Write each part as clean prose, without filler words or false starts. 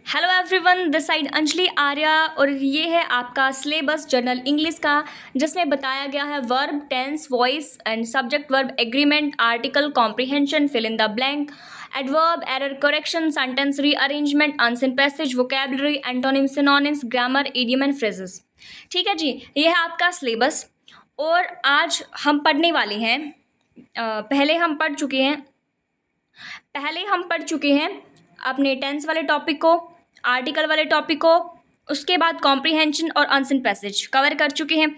Hello everyone, this side Anjali Arya और ये है आपका सिलेबस जर्नल इंग्लिश का, जिसमें बताया गया है verb, tense, voice and subject verb agreement, article, comprehension, fill in the blank, adverb, error correction, sentence rearrangement, answer passage, vocabulary, antonym, synonyms, grammar, idiom and phrases. ठीक है जी, ये है आपका सिलेबस। और आज हम पढ़ने वाले हैं पहले हम पढ़ चुके हैं अपने टेंस वाले टॉपिक को, आर्टिकल वाले टॉपिक को। उसके बाद कॉम्प्रिहेंशन और अनसिन पैसेज कवर कर चुके हैं।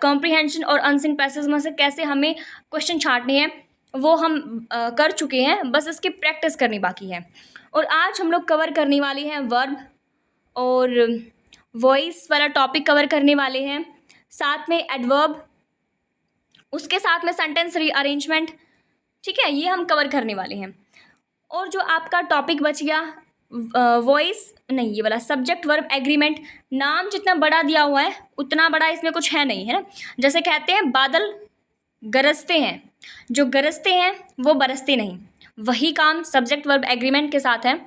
कॉम्प्रिहेंशन और अनसिन पैसेज में से कैसे हमें क्वेश्चन छांटने हैं वो हम कर चुके हैं, बस इसकी प्रैक्टिस करनी बाकी है। और आज हम लोग कवर करने वाले हैं वर्ब और वॉइस वाला टॉपिक कवर करने वाले हैं, साथ में एडवर्ब, उसके साथ में सेंटेंस रीअरेंजमेंट। ठीक है, ये हम कवर करने वाले हैं। और जो आपका टॉपिक बच गया वॉइस नहीं, ये वाला सब्जेक्ट वर्ब एग्रीमेंट, नाम जितना बड़ा दिया हुआ है उतना बड़ा इसमें कुछ है नहीं, है ना। जैसे कहते हैं बादल गरजते हैं, जो गरजते हैं वो बरसते नहीं, वही काम सब्जेक्ट वर्ब एग्रीमेंट के साथ है।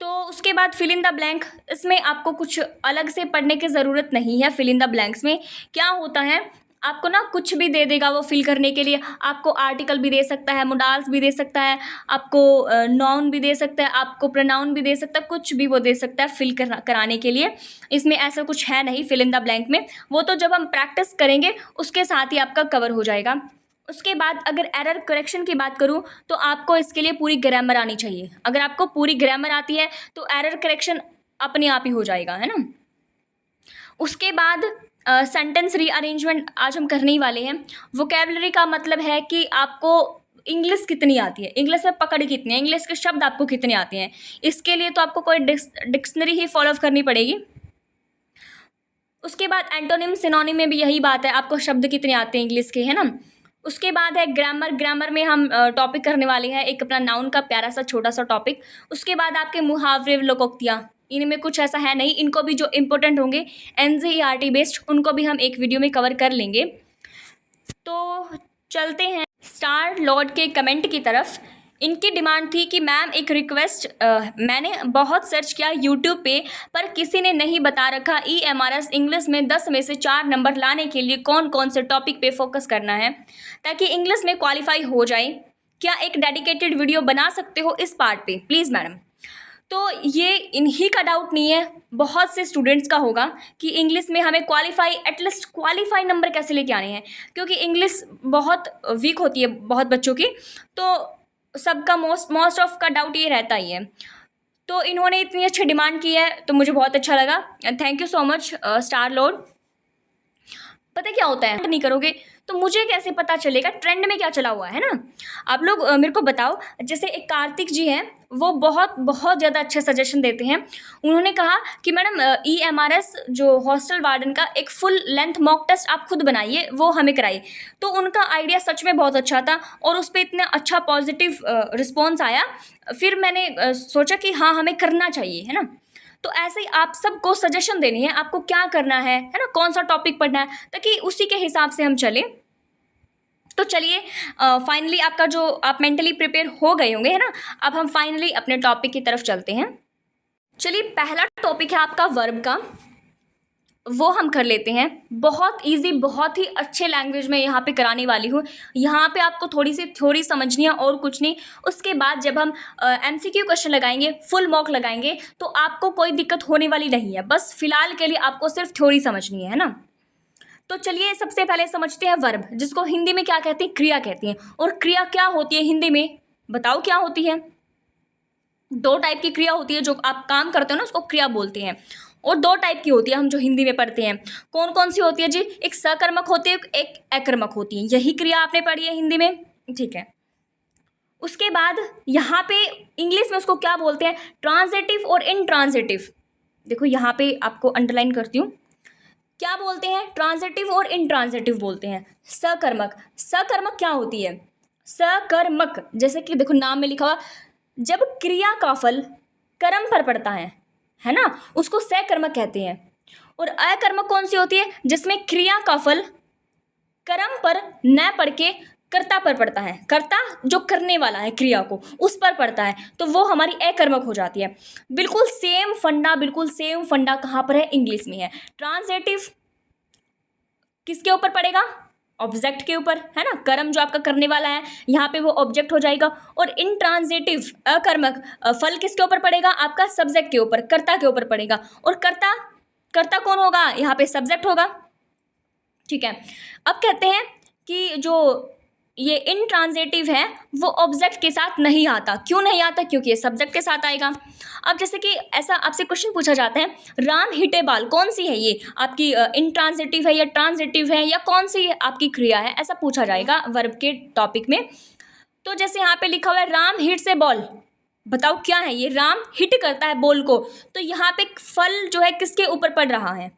तो उसके बाद फिल इन द ब्लैंक, इसमें आपको कुछ अलग से पढ़ने की ज़रूरत नहीं है। फिल इन द ब्लैंक्स में क्या होता है, आपको ना कुछ भी दे देगा वो फिल करने के लिए। आपको आर्टिकल भी दे सकता है, मोडाल्स भी दे सकता है, आपको नाउन भी दे सकता है, आपको प्रोनाउन भी दे सकता है, कुछ भी वो दे सकता है फिल कराने के लिए। इसमें ऐसा कुछ है नहीं फिल इन द ब्लैंक में, वो तो जब हम प्रैक्टिस करेंगे उसके साथ ही आपका कवर हो जाएगा। उसके बाद अगर एरर करेक्शन की बात करूँ तो आपको इसके लिए पूरी ग्रामर आनी चाहिए। अगर आपको पूरी ग्रामर आती है तो एरर करेक्शन अपने आप ही हो जाएगा, है ना। उसके बाद सेंटेंस रीअरेंजमेंट आज हम करने ही वाले हैं। वोकैबुलरी का मतलब है कि आपको इंग्लिश कितनी आती है, इंग्लिश में पकड़ कितनी है, इंग्लिश के शब्द आपको कितने आते हैं। इसके लिए तो आपको कोई डिक्शनरी ही फॉलो करनी पड़ेगी। उसके बाद एंटोनिम सिनोनिम में भी यही बात है, आपको शब्द कितने आते हैं इंग्लिश के, है ना। उसके बाद है ग्रामर, ग्रामर में हम टॉपिक करने वाले हैं एक अपना नाउन का प्यारा सा छोटा सा टॉपिक। उसके बाद आपके मुहावरे, लोकोक्तियाँ, इनमें कुछ ऐसा है नहीं, इनको भी जो इंपॉर्टेंट होंगे एनसीईआरटी बेस्ड उनको भी हम एक वीडियो में कवर कर लेंगे। तो चलते हैं स्टार लॉर्ड के कमेंट की तरफ। इनकी डिमांड थी कि मैम एक रिक्वेस्ट, मैंने बहुत सर्च किया यूट्यूब पे पर किसी ने नहीं बता रखा EMRS इंग्लिश में 10 में से 4 नंबर लाने के लिए कौन कौन से टॉपिक पे फोकस करना है ताकि इंग्लिश में क्वालिफाई हो जाए। क्या एक डेडिकेटेड वीडियो बना सकते हो इस पार्ट पे प्लीज़ मैडम। तो ये इन्हीं का डाउट नहीं है, बहुत से स्टूडेंट्स का होगा कि इंग्लिश में हमें क्वालिफाई, एटलीस्ट क्वालिफाई नंबर कैसे लेके आने हैं, क्योंकि इंग्लिश बहुत वीक होती है बहुत बच्चों की। तो सबका मोस्ट ऑफ का डाउट ये रहता ही है। तो इन्होंने इतनी अच्छी डिमांड की है तो मुझे बहुत अच्छा लगा। Thank you so much star Lord. पता क्या होता है, नहीं करोगे तो मुझे कैसे पता चलेगा ट्रेंड में क्या चला हुआ है ना। आप लोग मेरे को बताओ। जैसे एक कार्तिक जी हैं, वो बहुत बहुत ज़्यादा अच्छे सजेशन देते हैं। उन्होंने कहा कि मैडम EMRS जो हॉस्टल वार्डन का एक फुल लेंथ मॉक टेस्ट आप खुद बनाइए, वो हमें कराइए। तो उनका आइडिया सच में बहुत अच्छा था और उस पर इतना अच्छा पॉजिटिव रिस्पॉन्स आया। फिर मैंने सोचा कि हाँ हमें करना चाहिए, है ना। तो ऐसे ही आप सबको सजेशन देनी है, आपको क्या करना है ना, कौन सा टॉपिक पढ़ना है, ताकि उसी के हिसाब से हम चलें। तो चलिए फाइनली आपका जो आप मेंटली प्रिपेयर हो गए होंगे, है ना। अब हम फाइनली अपने टॉपिक की तरफ चलते हैं। चलिए पहला टॉपिक है आपका वर्ब का, वो हम कर लेते हैं। बहुत इजी, बहुत ही अच्छे लैंग्वेज में यहाँ पे कराने वाली हूँ। यहाँ पे आपको थोड़ी सी थ्योरी समझनी है और कुछ नहीं। उसके बाद जब हम MCQ क्वेश्चन लगाएंगे, फुल मॉक लगाएंगे, तो आपको कोई दिक्कत होने वाली नहीं है। बस फिलहाल के लिए आपको सिर्फ थ्योरी समझनी है ना। तो चलिए सबसे पहले समझते हैं वर्ब, जिसको हिंदी में क्या कहते हैं, क्रिया कहती हैं। और क्रिया क्या होती है हिंदी में, बताओ क्या होती है। 2 टाइप की क्रिया होती है, जो आप काम करते हो ना उसको क्रिया बोलते हैं। और 2 टाइप की होती है हम जो हिंदी में पढ़ते हैं। कौन कौन सी होती है जी, एक सकर्मक होती है, एक अकर्मक होती है। यही क्रिया आपने पढ़ी है हिंदी में, ठीक है। उसके बाद यहाँ पे इंग्लिश में उसको क्या बोलते हैं, ट्रांजिटिव और इनट्रांजिटिव। देखो यहाँ पे आपको अंडरलाइन करती हूँ, क्या बोलते हैं, ट्रांजिटिव और इनट्रांजिटिव बोलते हैं। सकर्मक, सकर्मक क्या होती है, सकर्मक जैसे कि देखो नाम में लिखा हुआ, जब क्रिया का फल कर्म पर पड़ता है ना, उसको सकर्मक कहते हैं। और अकर्मक कौन सी होती है, जिसमें क्रिया का फल कर्म पर न पड़ के कर्ता पर पड़ता है, कर्ता जो करने वाला है क्रिया को उस पर पड़ता है, तो वो हमारी अकर्मक हो जाती है। बिल्कुल सेम फंडा कहाँ पर है? इंग्लिश में है। ट्रांजिटिव किसके ऊपर पड़ेगा? ऑब्जेक्ट के ऊपर, है ना। कर्म जो आपका करने वाला है यहाँ पे वो ऑब्जेक्ट हो जाएगा। और इंट्रांजिटिव अकर्मक फल किसके ऊपर पड़ेगा? आपका सब्जेक्ट के ऊपर, कर्ता के ऊपर पड़ेगा। और कर्ता कौन होगा? यहाँ पे सब्जेक्ट होगा। ठीक है, अब कहते हैं कि जो ये इंट्रांजिटिव है वो ऑब्जेक्ट के साथ नहीं आता। क्यों नहीं आता? क्योंकि ये सब्जेक्ट के साथ आएगा। अब जैसे कि ऐसा आपसे क्वेश्चन पूछा जाता है, राम हिटे बाल, कौन सी है ये आपकी? इंट्रांजिटिव है या ट्रांजिटिव है या कौन सी आपकी क्रिया है? ऐसा पूछा जाएगा वर्ब के टॉपिक में। तो जैसे यहाँ पे लिखा हुआ है राम हिट्स ए बॉल, बताओ क्या है ये? राम हिट करता है बॉल को, तो यहाँ पे फल जो है किसके ऊपर पड़ रहा है?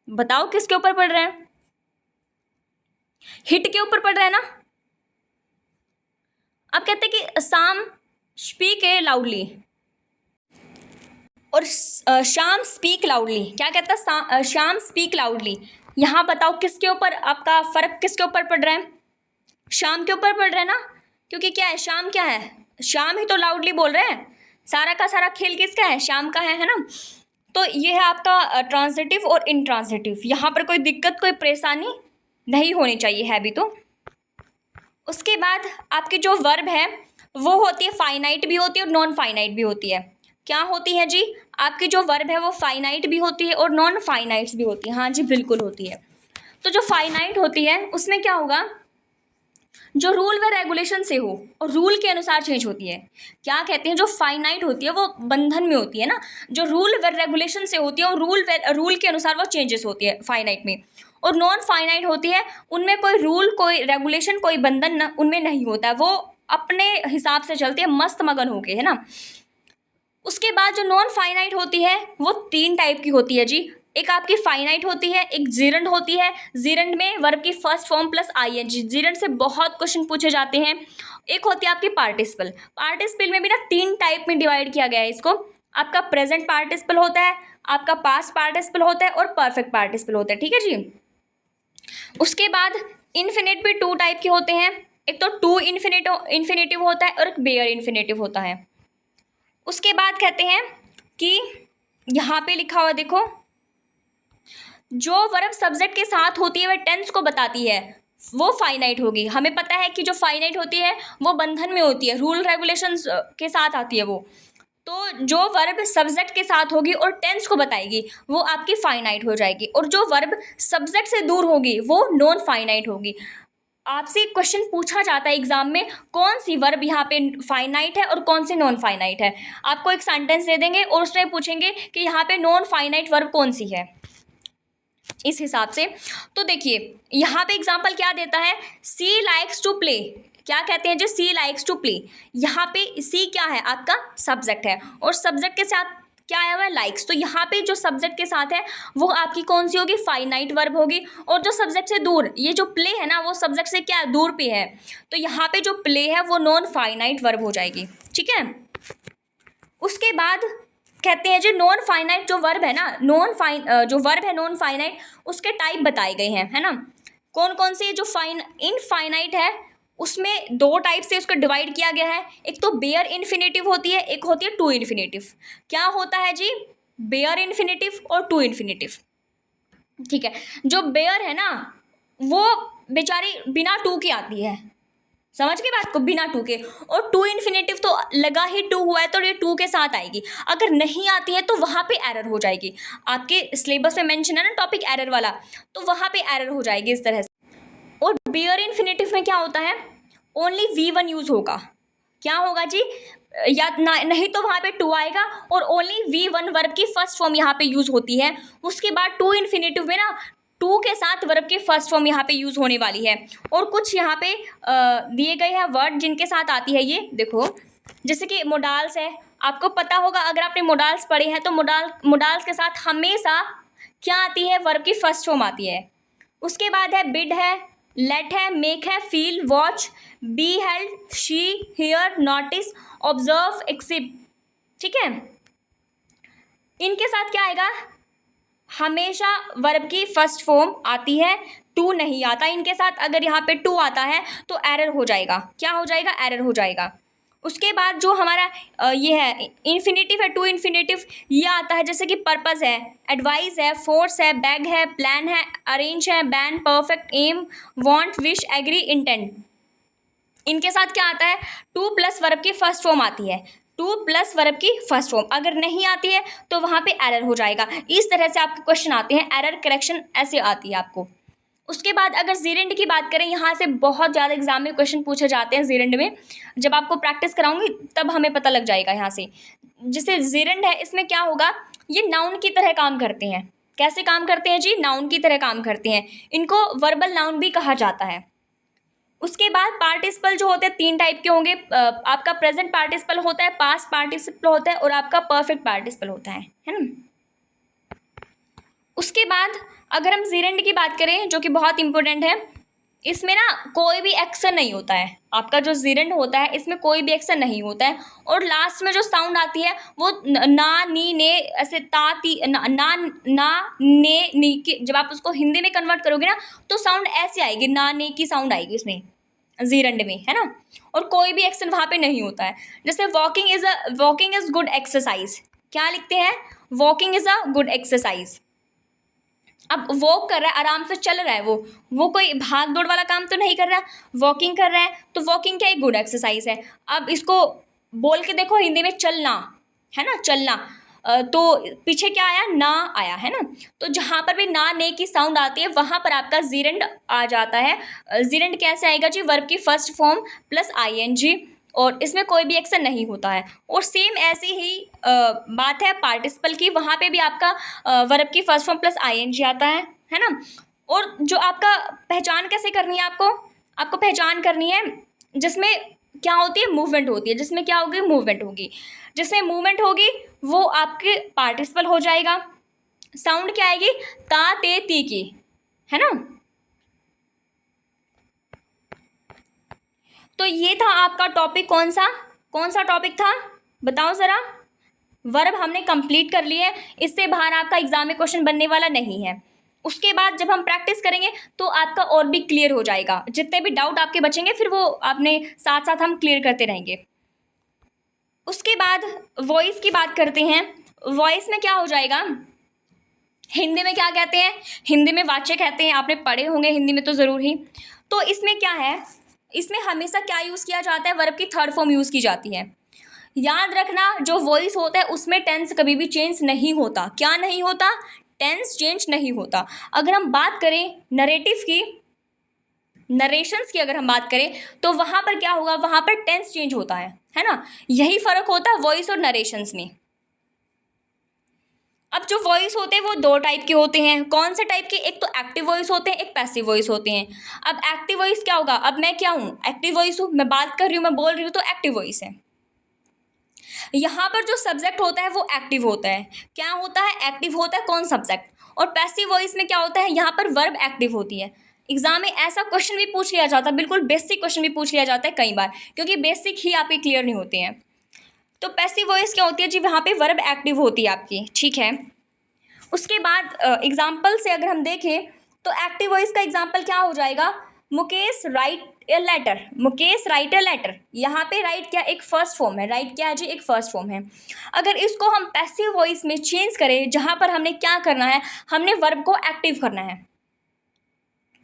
बताओ किसके ऊपर पड़ रहा है? हिट के ऊपर पड़ रहा है ना। अब कहते हैं कि शाम स्पीक ए लाउडली, और शाम स्पीक लाउडली, क्या कहता है? शाम स्पीक लाउडली। यहाँ बताओ किसके ऊपर आपका फर्क किसके ऊपर पड़ रहा है? शाम के ऊपर पड़ रहा है ना, क्योंकि क्या है? शाम क्या है? शाम ही तो लाउडली बोल रहे हैं। सारा का सारा खेल किसका है? शाम का है ना। तो ये है आपका ट्रांजिटिव और इंट्रांजिटिव। यहाँ पर कोई दिक्कत कोई परेशानी नहीं होनी चाहिए है भी तो। उसके बाद आपकी जो वर्ब है वो होती है फाइनाइट भी होती है और नॉन फाइनाइट भी होती है। क्या होती है जी? आपकी जो वर्ब है वो फाइनाइट भी होती है और नॉन फाइनाइट्स भी होती है। हाँ जी, बिल्कुल होती है। तो जो फाइनाइट होती है उसमें क्या होगा? जो रूल व रेगुलेशन से हो और रूल के अनुसार चेंज होती है। क्या कहते हैं? जो फाइनाइट होती है वो बंधन में होती है ना, जो रूल व रेगुलेशन से होती है और रूल के अनुसार वो चेंजेस होती है फाइनाइट में। और नॉन फाइनाइट होती है, उनमें कोई रूल कोई रेगुलेशन कोई बंधन न, उनमें नहीं होता है, वो अपने हिसाब से चलती है मस्त मगन होके, है ना। उसके बाद जो नॉन फाइनाइट होती है वो 3 टाइप की होती है जी। एक आपकी फाइनाइट होती है, एक जीरंड होती है। जीरंड में वर्ब की first form plus ING. Gerund से बहुत क्वेश्चन पूछे जाते हैं। एक होती है आपकी पार्टिसिपल। पार्टिसिपल में भी ना 3 टाइप में डिवाइड किया गया है इसको। आपका प्रेजेंट पार्टिसिपल होता है, आपका पास्ट पार्टिसिपल होता है और परफेक्ट पार्टिसिपल होता है। ठीक है जी। उसके बाद इन्फिनिट भी 2 टाइप के होते हैं। एक तो टू इन्फिनेटिव होता है और एक बेयर इन्फिनेटिव होता है। उसके बाद कहते हैं कि यहाँ पे लिखा हुआ देखो, जो वर्ब सब्जेक्ट के साथ होती है वह टेंस को बताती है, वो फाइनाइट होगी। हमें पता है कि जो फाइनाइट होती है वो बंधन में होती है, रूल रेगुलेशंस के साथ आती है वो। तो जो वर्ब सब्जेक्ट के साथ होगी और टेंस को बताएगी वो आपकी फाइनाइट हो जाएगी। और जो वर्ब सब्जेक्ट से दूर होगी वो नॉन फाइनाइट होगी। आपसे क्वेश्चन पूछा जाता है एग्जाम में, कौन सी वर्ब यहाँ पे फाइनाइट है और कौन सी नॉन फाइनाइट है। आपको एक सेंटेंस दे देंगे और उसमें पूछेंगे कि यहाँ पे नॉन फाइनाइट वर्ब कौन सी है, इस हिसाब से। तो देखिए यहाँ पे एग्जाम्पल क्या देता है, सी लाइक्स टू प्ले। क्या कहते हैं जो सी लाइक्स टू प्ले, यहाँ पे सी क्या है? आपका सब्जेक्ट है और सब्जेक्ट के साथ क्या आया हुआ है? लाइक्स। तो यहाँ पे जो सब्जेक्ट के साथ है वो आपकी कौन सी होगी? फाइनाइट वर्ब होगी। और जो सब्जेक्ट से दूर, ये जो प्ले है ना वो सब्जेक्ट से क्या दूर पे है, तो यहाँ पे जो प्ले है वो नॉन फाइनाइट वर्ब हो जाएगी। ठीक है। उसके बाद कहते हैं जो नॉन फाइनाइट जो वर्ब है ना, जो वर्ब है नॉन फाइनाइट, उसके टाइप बताए गए हैं, है ना। कौन कौन से? जो इनफाइनाइट है उसमें 2 टाइप से उसको डिवाइड किया गया है। एक तो बेयर इन्फिनेटिव होती है, एक होती है टू इन्फिनेटिव। क्या होता है जी? बेयर इन्फिनेटिव और टू इन्फिनेटिव। ठीक है। जो बेयर है ना वो बेचारी बिना टू की आती है, समझ के बात को, बिना टू के। और टू इन्फिनेटिव तो लगा ही टू हुआ है तो ये टू के साथ आएगी। अगर नहीं आती है तो वहाँ पे एरर हो जाएगी। आपके सिलेबस में मेंशन है ना टॉपिक एरर वाला, तो वहाँ पे एरर हो जाएगी इस तरह से। और बेयर इन्फिनेटिव में क्या होता है? ओनली V1 यूज होगा। क्या होगा जी? या ना, नहीं तो वहाँ पे टू आएगा और ओनली V1 वर्ब की फर्स्ट फॉर्म यहाँ पे यूज होती है। उसके बाद टू इन्फिनेटिव में ना टू के साथ वर्ब की फर्स्ट फॉर्म यहाँ पे यूज होने वाली है। और कुछ यहाँ पे दिए गए हैं वर्ड जिनके साथ आती है ये देखो, जैसे कि मोडाल्स है। आपको पता होगा अगर आपने मोडाल्स पढ़े हैं तो मोडाल्स के साथ हमेशा क्या आती है? वर्ब की फर्स्ट फॉर्म आती है। उसके बाद है बिड है, लेट है, मेक है, feel, watch, be held, she, hear, notice, observe, accept. ठीक है। इनके साथ क्या आएगा? हमेशा वर्ब की फर्स्ट फॉर्म आती है, टू नहीं आता इनके साथ। अगर यहाँ पे टू आता है तो एरर हो जाएगा। क्या हो जाएगा? एरर हो जाएगा। उसके बाद जो हमारा ये है इन्फिनेटिव है, टू इन्फिनेटिव, ये आता है जैसे कि पर्पस है, एडवाइस है, फोर्स है, बैग है, प्लान है, अरेंज है, ban, perfect, aim, want, wish, agree, intent. इनके साथ क्या आता है? टू प्लस वर्ब की फर्स्ट फॉर्म आती है, टू प्लस वर्ब की फर्स्ट फॉर्म। अगर नहीं आती है तो वहाँ पे एरर हो जाएगा। इस तरह से आपके क्वेश्चन आते हैं, एरर करेक्शन ऐसे आती है आपको। उसके बाद अगर जीरेंड की बात करें, यहाँ से बहुत ज़्यादा एग्जाम में क्वेश्चन पूछे जाते हैं जीरेंड में। जब आपको प्रैक्टिस कराऊंगी तब हमें पता लग जाएगा यहाँ से। जैसे जीरेंड है, इसमें क्या होगा? ये नाउन की तरह काम करते हैं। कैसे काम करते हैं जी? नाउन की तरह काम करते हैं। इनको वर्बल नाउन भी कहा जाता है। उसके बाद पार्टिसिपल जो होते हैं तीन टाइप के होंगे। आपका प्रेजेंट पार्टिसिपल होता है, पास्ट पार्टिसिपल होता है और आपका परफेक्ट पार्टिसिपल होता है ना। उसके बाद अगर हम जीरेंड की बात करें, जो कि बहुत इंपॉर्टेंट है, इसमें ना कोई भी एक्शन नहीं होता है। आपका जो जीरेंड होता है इसमें कोई भी एक्शन नहीं होता है, और लास्ट में जो साउंड आती है वो ना, नी, ने, ऐसे ता, ती, ना, ने, नी की। जब आप उसको हिंदी में कन्वर्ट करोगे ना तो साउंड ऐसे आएगी, ना, ने की साउंड आएगी उसमें जीरेंड में, है ना। और कोई भी एक्शन वहाँ पे नहीं होता है। जैसे वॉकिंग इज गुड एक्सरसाइज, क्या लिखते हैं? Walking is a good exercise. अब वॉक कर रहा है, आराम से चल रहा है, वो कोई भाग दौड़ वाला काम तो नहीं कर रहा, वॉकिंग कर रहा है, तो वॉकिंग क्या एक गुड एक्सरसाइज है। अब इसको बोल के देखो हिंदी में, चलना, है ना, चलना। तो पीछे क्या आया? ना आया, है ना। तो जहाँ पर भी ना, ने की साउंड आती है वहाँ पर आपका जीरेंड आ जाता है। जीरेंड कैसे आएगा जी? वर्ब की फर्स्ट फॉर्म प्लस आईएनजी, और इसमें कोई भी एक्शन नहीं होता है। और सेम ऐसी ही बात है पार्टिसिपल की, वहाँ पे भी आपका वर्ब की फर्स्ट फॉर्म प्लस आईएनजी आता है ना। और जो आपका पहचान कैसे करनी है आपको पहचान करनी है जिसमें क्या होती है? मूवमेंट होती है। जिसमें क्या होगी? मूवमेंट होगी। जिसमें मूवमेंट होगी वो आपके पार्टिसिपल हो जाएगा। साउंड क्या आएगी? ता, ते, ती की, है ना। तो ये था आपका टॉपिक। कौन सा टॉपिक था बताओ ज़रा? वर्ब हमने कंप्लीट कर लिए। इससे बाहर आपका एग्जाम में क्वेश्चन बनने वाला नहीं है। उसके बाद जब हम प्रैक्टिस करेंगे तो आपका और भी क्लियर हो जाएगा। जितने भी डाउट आपके बचेंगे फिर वो आपने साथ साथ हम क्लियर करते रहेंगे। उसके बाद वॉइस की बात करते हैं। वॉइस में क्या हो जाएगा? हिंदी में क्या कहते हैं? हिंदी में वाच्य कहते हैं। आपने पढ़े होंगे हिंदी में तो ज़रूर ही। तो इसमें क्या है? इसमें हमेशा क्या यूज़ किया जाता है? वर्ब की थर्ड फॉर्म यूज़ की जाती है। याद रखना, जो वॉइस होता है उसमें टेंस कभी भी चेंज नहीं होता। क्या नहीं होता? टेंस चेंज नहीं होता। अगर हम बात करें नरेटिव की, नरेशंस की अगर हम बात करें तो वहाँ पर क्या होगा? वहाँ पर टेंस चेंज होता है ना। यही फ़र्क होता है वॉइस और नरेशंस में। अब जो वॉइस होते हैं वो दो टाइप के होते हैं। कौन से टाइप के? एक तो एक्टिव वॉइस होते हैं, एक पैसिव वॉइस होते हैं। अब एक्टिव वॉइस क्या होगा? अब मैं क्या हूँ? एक्टिव वॉइस हूँ, मैं बात कर रही हूँ, मैं बोल रही हूँ, तो एक्टिव वॉइस है। यहाँ पर जो सब्जेक्ट होता है वो एक्टिव होता है। क्या होता है? एक्टिव होता है। कौन? सब्जेक्ट। और पैसिव वॉइस में क्या होता है? यहाँ पर वर्ब एक्टिव होती है। एग्जाम में ऐसा क्वेश्चन भी पूछ लिया जाता है, बिल्कुल बेसिक क्वेश्चन भी पूछ लिया जाता है कई बार, क्योंकि बेसिक ही आपके क्लियर नहीं होते हैं। तो पैसिव वॉइस क्या होती है जी? वहाँ पे वर्ब एक्टिव होती है आपकी, ठीक है। उसके बाद एग्जाम्पल से अगर हम देखें तो एक्टिव वॉइस का एग्जाम्पल क्या हो जाएगा? Mukesh write a letter. Mukesh write a letter. यहाँ पे राइट क्या? एक फर्स्ट फॉर्म है। राइट क्या है जी? एक फर्स्ट फॉर्म है। अगर इसको हम पैसिव वॉइस में चेंज करें, जहाँ पर हमने क्या करना है? हमने वर्ब को एक्टिव करना है।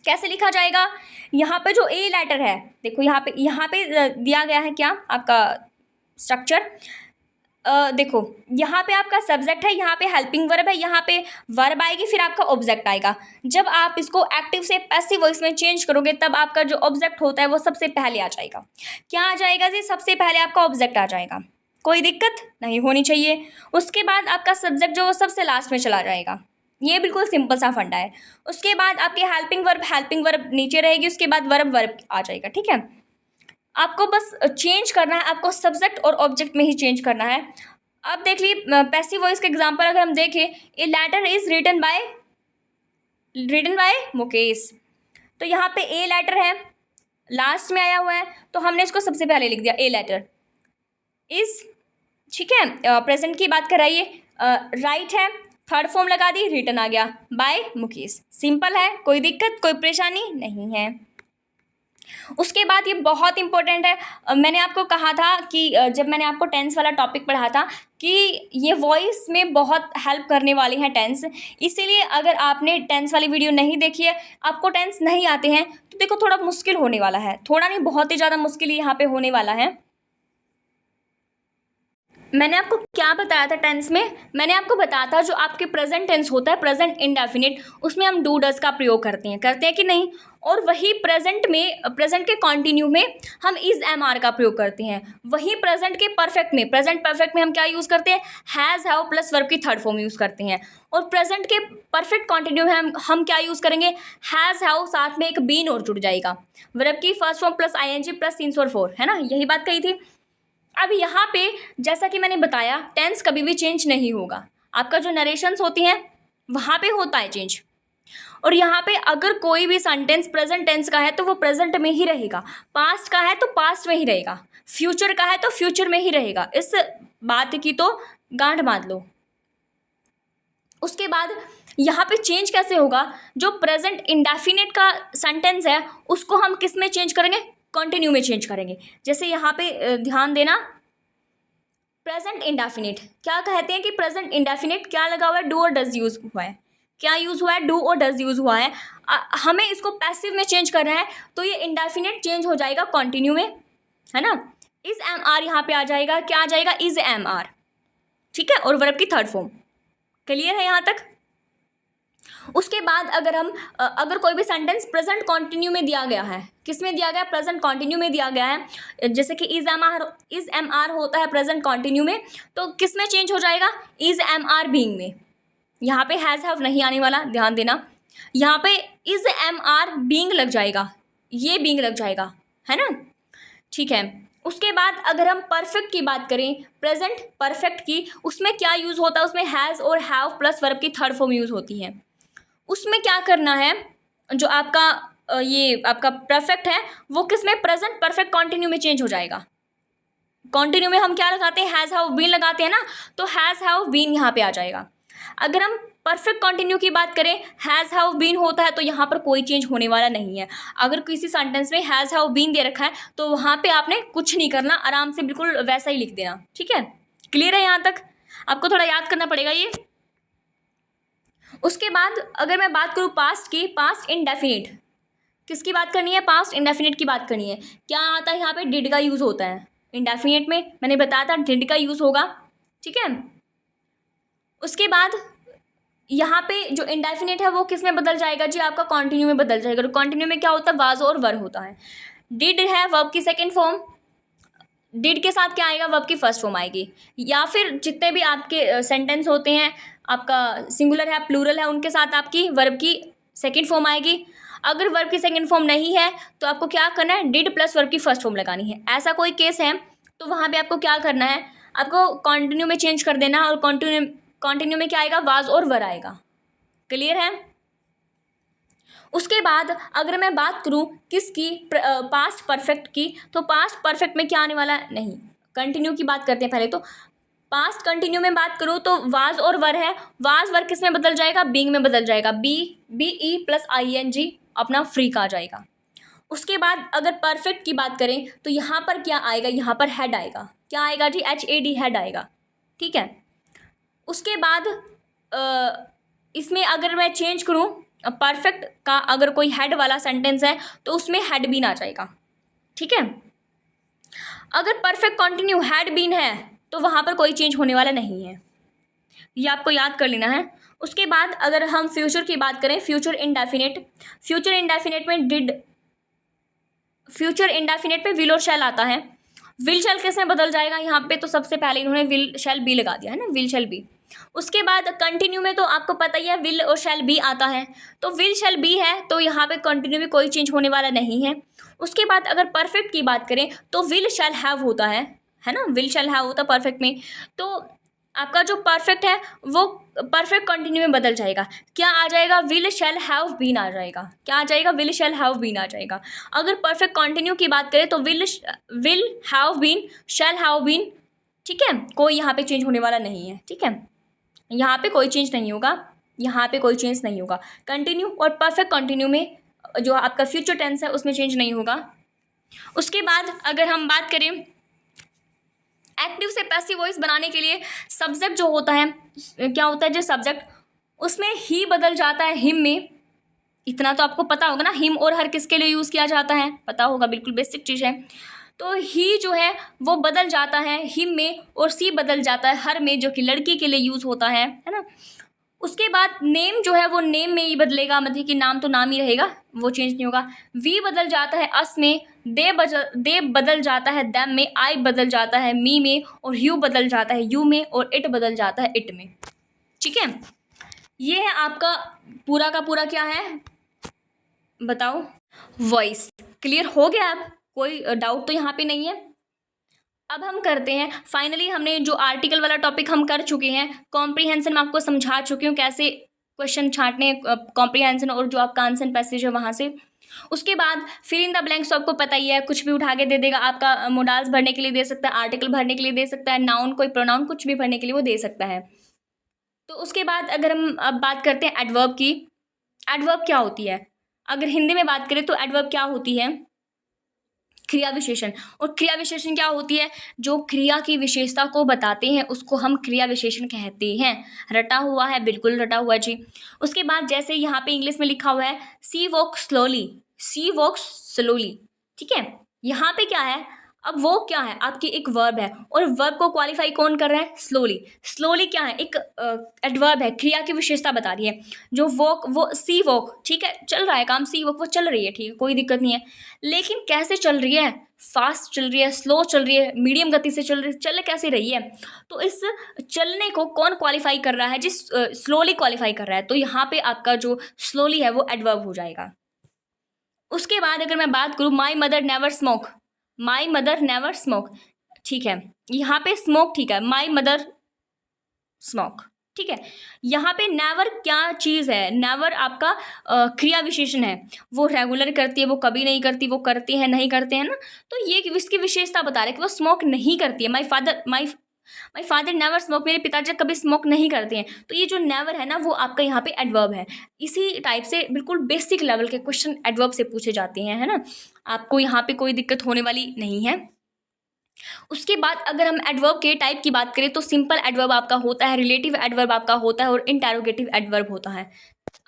कैसे लिखा जाएगा? यहाँ पे जो ए लेटर है, देखो यहाँ पे दिया गया है क्या आपका स्ट्रक्चर। देखो यहाँ पे आपका सब्जेक्ट है, यहाँ पे हेल्पिंग वर्ब है, यहाँ पे वर्ब आएगी, फिर आपका ऑब्जेक्ट आएगा। जब आप इसको एक्टिव से पैसिव वॉइस में चेंज करोगे तब आपका जो ऑब्जेक्ट होता है वो सबसे पहले आ जाएगा। क्या आ जाएगा जी? सबसे पहले आपका ऑब्जेक्ट आ जाएगा। कोई दिक्कत नहीं होनी चाहिए। उसके बाद आपका सब्जेक्ट जो सबसे लास्ट में चला जाएगा। ये बिल्कुल सिंपल सा फंडा है। उसके बाद आपकी हेल्पिंग वर्ब नीचे रहेगी, उसके बाद वर्ब आ जाएगा, ठीक है। आपको बस चेंज करना है, आपको सब्जेक्ट और ऑब्जेक्ट में ही चेंज करना है। अब देख लीजिए पैसिव वॉइस का एग्जांपल अगर हम देखें, a letter is written by Mukesh. तो यहाँ पे ए लेटर है, लास्ट में आया हुआ है, तो हमने इसको सबसे पहले लिख दिया ए लेटर इज, ठीक है। प्रेजेंट की बात कराइए, राइट है, थर्ड फॉर्म लगा दी, रिटन आ गया बाय मुकेश। सिंपल है, कोई दिक्कत कोई परेशानी नहीं है। उसके बाद ये बहुत इंपॉर्टेंट है, मैंने आपको कहा था कि जब मैंने आपको टेंस वाला टॉपिक पढ़ा था कि ये वॉइस में बहुत हेल्प करने वाली है टेंस, इसीलिए अगर आपने टेंस वाली वीडियो नहीं देखी है, आपको टेंस नहीं आते हैं, तो देखो थोड़ा मुश्किल होने वाला है, थोड़ा नहीं बहुत ही ज़्यादा मुश्किल यहाँ पे होने वाला है। मैंने आपको क्या बताया था टेंस में, मैंने आपको बताया था जो आपके प्रेजेंट टेंस होता है, प्रेजेंट इंडेफिनिट, उसमें हम डू डज का प्रयोग करते हैं कि नहीं, और वही प्रेजेंट में, प्रेजेंट के कॉन्टिन्यू में हम इज एम आर का प्रयोग करते हैं। वही प्रेजेंट के परफेक्ट में, प्रेजेंट परफेक्ट में हम क्या यूज़ करते हैं, हैज़ हैव प्लस वर्ब की थर्ड फॉर्म यूज़ करते हैं। और प्रेजेंट के परफेक्ट कॉन्टिन्यू में हम क्या यूज़ करेंगे, हैज़ हैव साथ में एक बीन और जुड़ जाएगा, वर्ब की first form plus I N G plus since और फोर, है ना, यही बात कही थी। अब यहाँ पे जैसा कि मैंने बताया, टेंस कभी भी चेंज नहीं होगा, आपका जो नरेशंस होती हैं वहाँ पे होता है चेंज। और यहाँ पे अगर कोई भी सेंटेंस प्रेजेंट टेंस का है तो वो प्रेजेंट में ही रहेगा, पास्ट का है तो पास्ट में ही रहेगा, फ्यूचर का है तो फ्यूचर में ही रहेगा। इस बात की तो गांठ बांध लो। उसके बाद यहाँ पे चेंज कैसे होगा, जो प्रेजेंट इंडेफिनिट का सेंटेंस है उसको हम किस में चेंज करेंगे, कंटिन्यू में चेंज करेंगे। जैसे यहाँ पे ध्यान देना, प्रेजेंट इंडेफिनिट क्या कहते हैं कि प्रेजेंट इंडेफिनिट क्या लगा हुआ है, डू और डज यूज हुआ है, क्या यूज हुआ है, डू और डज यूज हुआ है। हमें इसको पैसिव में चेंज करना है, तो ये इंडेफिनिट चेंज हो जाएगा कंटिन्यू में, है ना। इज एम आर यहाँ पे आ जाएगा, क्या आ जाएगा, इज एम आर, ठीक है, और वर्ब की थर्ड फॉर्म। क्लियर है यहाँ तक। उसके बाद अगर कोई भी सेंटेंस प्रेजेंट कॉन्टिन्यू में दिया गया है, किस में दिया गया, प्रेजेंट कॉन्टिन्यू में दिया गया है, जैसे कि इज एम आर होता है प्रेजेंट कॉन्टिन्यू में, तो किस में चेंज हो जाएगा, इज एम आर बीइंग में। यहाँ पे हैज़ हैव नहीं आने वाला, ध्यान देना, यहाँ पे इज एम आर बीइंग लग जाएगा, ये बीइंग लग जाएगा, है ना, ठीक है। उसके बाद अगर हम परफेक्ट की बात करें, प्रेजेंट परफेक्ट की, उसमें क्या यूज़ होता है, उसमें हैज़ और हैव प्लस वर्ब की थर्ड फॉर्म यूज़ होती है। उसमें क्या करना है, जो आपका ये आपका परफेक्ट है वो किस में, प्रेजेंट परफेक्ट कॉन्टिन्यू में चेंज हो जाएगा। कॉन्टिन्यू में हम क्या लगाते हैं, हैज़ हैव बीन लगाते हैं ना, तो हैज़ हैव बीन यहाँ पे आ जाएगा। अगर हम परफेक्ट कॉन्टिन्यू की बात करें, हैज़ हैव बीन होता है तो यहाँ पर कोई चेंज होने वाला नहीं है। अगर किसी सेंटेंस में हैज़ हैव बीन दे रखा है तो वहाँ पे आपने कुछ नहीं करना, आराम से बिल्कुल वैसा ही लिख देना, ठीक है। क्लियर है यहाँ तक, आपको थोड़ा याद करना पड़ेगा ये। उसके बाद अगर मैं बात करूँ पास्ट की, पास्ट इंडेफिनिट, किसकी बात करनी है, पास्ट इंडेफिनिट की बात करनी है। क्या आता है यहाँ पे, डिड का यूज़ होता है इंडेफिनिट में, मैंने बताया था डिड का यूज़ होगा, ठीक है। उसके बाद यहाँ पे जो इंडेफिनिट है वो किस में बदल जाएगा जी, आपका कॉन्टिन्यू में बदल जाएगा। तो कॉन्टिन्यू में क्या होता है, वाज और वर होता है। डिड है वर्ब की सेकेंड फॉर्म, डिड के साथ क्या आएगा, वर्ब की फर्स्ट फॉर्म आएगी। या फिर जितने भी आपके सेंटेंस होते हैं, आपका सिंगुलर है प्लूरल है, उनके साथ आपकी वर्ब की सेकंड फॉर्म आएगी। अगर वर्ब की सेकंड फॉर्म नहीं है तो आपको क्या करना है, डिड प्लस वर्ब की फर्स्ट फॉर्म लगानी है। ऐसा कोई केस है तो वहाँ पे आपको क्या करना है, आपको कॉन्टिन्यू में चेंज कर देना, और कॉन्टिन्यू में क्या आएगा, वाज और वर आएगा। क्लियर है। उसके बाद अगर मैं बात करूँ किसकी, पास्ट परफेक्ट की, तो पास्ट परफेक्ट में क्या आने वाला नहीं, कंटिन्यू की बात करते हैं पहले। तो पास्ट कंटिन्यू में बात करूँ तो वाज और वर है, वाज वर किस में बदल जाएगा, बीइंग में बदल जाएगा, B E plus I N G अपना फ्री का आ जाएगा। उसके बाद अगर परफेक्ट की बात करें तो यहाँ पर क्या आएगा, यहाँ पर हेड आएगा, क्या आएगा जी, HAD हेड आएगा, ठीक है। उसके बाद इसमें अगर मैं चेंज करूँ, परफेक्ट का अगर कोई हेड वाला सेंटेंस है तो उसमें हैड बीन आ जाएगा, ठीक है। अगर परफेक्ट कंटिन्यू हैड बीन है तो वहाँ पर कोई चेंज होने वाला नहीं है, ये आपको याद कर लेना है। उसके बाद अगर हम फ्यूचर की बात करें, फ्यूचर इंडेफिनिट में डिड, फ्यूचर इंडेफिनिट में विल और शैल आता है। विल शैल किस में बदल जाएगा, यहाँ पे तो सबसे पहले इन्होंने विल शैल बी लगा दिया है ना, विल शैल बी। उसके बाद कंटिन्यू में तो आपको पता ही है विल और शैल बी आता है, तो विल शैल बी है तो यहाँ पे कंटिन्यू में कोई चेंज होने वाला नहीं है। उसके बाद अगर परफेक्ट की बात करें तो विल शैल हैव होता है ना, विल शैल हैव होता है परफेक्ट में। तो आपका जो परफेक्ट है वो परफेक्ट कंटिन्यू में बदल जाएगा, क्या आ जाएगा, विल शैल हैव बीन आ जाएगा, क्या आ जाएगा, विल शैल हैव बीन आ जाएगा। अगर परफेक्ट कंटिन्यू की बात करें तो will have been, shall have been, ठीक है, कोई यहाँ पे चेंज होने वाला नहीं है, ठीक है। यहाँ पे कोई चेंज नहीं होगा, यहाँ पे कोई चेंज नहीं होगा। कंटिन्यू और परफेक्ट कंटिन्यू में जो आपका फ्यूचर टेंस है उसमें चेंज नहीं होगा। उसके बाद अगर हम बात करें एक्टिव से पैसिव वॉइस बनाने के लिए, सब्जेक्ट जो होता है, क्या होता है जो सब्जेक्ट, उसमें ही बदल जाता है हिम में। इतना तो आपको पता होगा ना, हिम और हर किसके लिए यूज़ किया जाता है, पता होगा, बिल्कुल बेसिक चीज़ है। तो ही जो है वो बदल जाता है हिम में, और सी बदल जाता है हर में, जो कि लड़की के लिए यूज़ होता है ना। उसके बाद नेम जो है वो नेम में ही बदलेगा, मतलब कि नाम तो नाम ही रहेगा, वो चेंज नहीं होगा। वी बदल जाता है अस में, दे बदल जाता है दैम में, आई बदल जाता है मी में, और यू बदल जाता है यू में, और इट बदल जाता है इट में। ठीक है, ये है आपका पूरा का पूरा क्या है बताओ, वॉइस। क्लियर हो गया? अब कोई डाउट तो यहाँ पे नहीं है। अब हम करते हैं फाइनली, हमने जो आर्टिकल वाला टॉपिक हम कर चुके हैं, कॉम्प्रीहेंशन में आपको समझा चुकी हूँ कैसे क्वेश्चन छांटने, कॉम्प्रीहेंशन और जो आपका आंसर पैसेज है वहाँ से। उसके बाद फिल इन द ब्लैंक्स तो आपको पता ही है, कुछ भी उठा के दे देगा, आपका मोडाल्स भरने के लिए दे सकता है, आर्टिकल भरने के लिए दे सकता है, नाउन कोई प्रोनाउन कुछ भी भरने के लिए वो दे सकता है। तो उसके बाद अगर हम अब बात करते हैं एडवर्ब की, एडवर्ब क्या होती है, अगर हिंदी में बात करें तो एडवर्ब क्या होती है, क्रिया विशेषण। और क्रिया विशेषण क्या होती है, जो क्रिया की विशेषता को बताते हैं उसको हम क्रिया विशेषण कहते हैं। रटा हुआ है, बिल्कुल रटा हुआ जी। उसके बाद जैसे यहाँ पे इंग्लिश में लिखा हुआ है सी वॉक्स स्लोली, सी वॉक्स स्लोली, ठीक है। यहाँ पे क्या है, अब वो क्या है, आपकी एक वर्ब है, और वर्ब को क्वालिफाई कौन कर रहा है, स्लोली। स्लोली क्या है, एक एडवर्ब है, क्रिया की विशेषता बता रही है। जो वॉक, वो सी वॉक, ठीक है, चल रहा है काम, सी वॉक वो चल रही है, ठीक है, कोई दिक्कत नहीं है। लेकिन कैसे चल रही है, फास्ट चल रही है, स्लो चल रही है, मीडियम गति से चल रही है, चल कैसे रही है। तो इस चलने को कौन क्वालिफाई कर रहा है, जिस स्लोली क्वालिफाई कर रहा है, तो यहाँ पे आपका जो स्लोली है वो एडवर्ब हो जाएगा। उसके बाद अगर मैं बात करूँ, my mother never smoke, my mother never smoke, ठीक है, यहाँ पे स्मोक, ठीक है, माई मदर स्मोक, ठीक है। यहाँ पे नेवर क्या चीज़ है, नेवर आपका क्रिया विशेषण है, वो रेगुलर करती है, वो कभी नहीं करती, वो करते हैं नहीं करते हैं ना। तो ये इसकी विशेषता बता रहे हैं कि वो स्मोक नहीं करती है। माई फादर नेवर स्मोक, मेरे पिताजी कभी स्मोक नहीं करते हैं। तो ये जो नेवर है ना वो आपका यहाँ पे एडवर्ब है। इसी टाइप से बिल्कुल बेसिक लेवल के क्वेश्चन एडवर्ब से पूछे जाते हैं, है ना, आपको यहाँ पे कोई दिक्कत होने वाली नहीं है। उसके बाद अगर हम एडवर्ब के टाइप की बात करें तो सिंपल एडवर्ब आपका होता है, रिलेटिव एडवर्ब आपका होता है, और इंटेरोगेटिव एडवर्ब होता है।